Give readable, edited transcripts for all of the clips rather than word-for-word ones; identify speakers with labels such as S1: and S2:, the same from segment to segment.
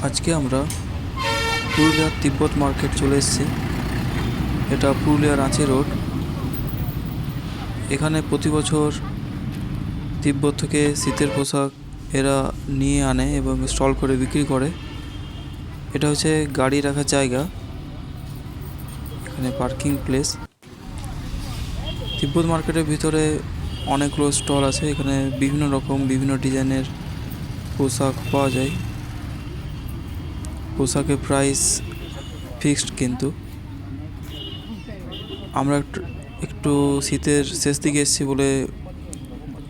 S1: আজকে আমরা পুরুলিয়ার তিব্বত মার্কেট চলে এসেছি। এটা পুরুলিয়া রাঁচি রোড। এখানে প্রতি বছর তিব্বত থেকে শীতের পোশাক এরা নিয়ে আনে এবং স্টল করে বিক্রি করে। এটা হচ্ছে গাড়ি রাখার জায়গা, এখানে পার্কিং প্লেস। তিব্বত মার্কেটের ভিতরে অনেকগুলো স্টল আছে। এখানে বিভিন্ন রকম বিভিন্ন ডিজাইনের পোশাক পাওয়া যায়। পোশাকের প্রাইস ফিক্সড, কিন্তু আমরা একটু শীতের শেষ দিকে এসেছি বলে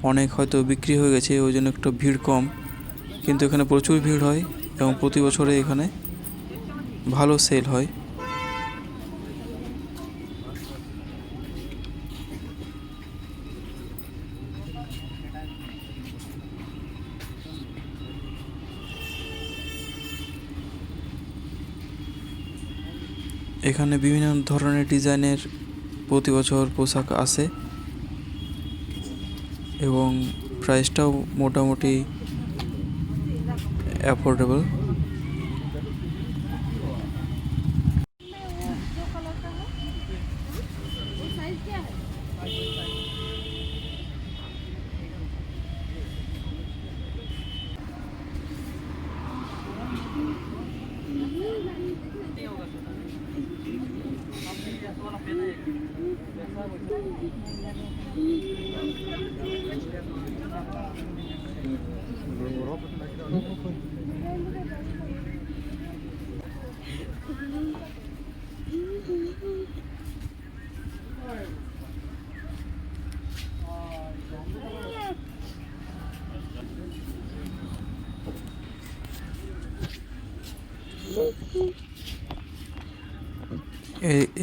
S1: অনেক হয়তো বিক্রি হয়ে গেছে, ওই জন্য একটু ভিড় কম, কিন্তু এখানে প্রচুর ভিড় হয় এবং প্রতি বছরে এখানে ভালো সেল হয়। এখানে বিভিন্ন ধরনের ডিজাইনের প্রতি বছর পোশাক আসে এবং প্রাইসটাও মোটামুটি অ্যাফোর্ডেবল।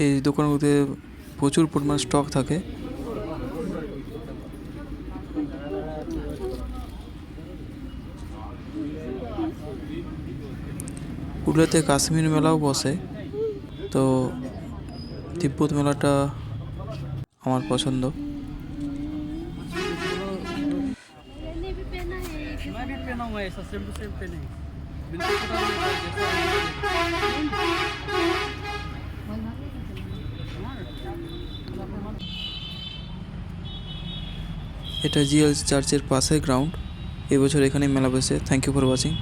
S1: এই দোকানগুলোতে প্রচুর পরিমাণ স্টক থাকে। পুরুলিয়াতে কাশ্মীর মেলাও বসে, তো তিব্বত মেলাটা আমার পছন্দ। এটা জিএল চার্চের পাশের গ্রাউন্ড। এবছর এখানে মেলা বসে। Thank you for watching.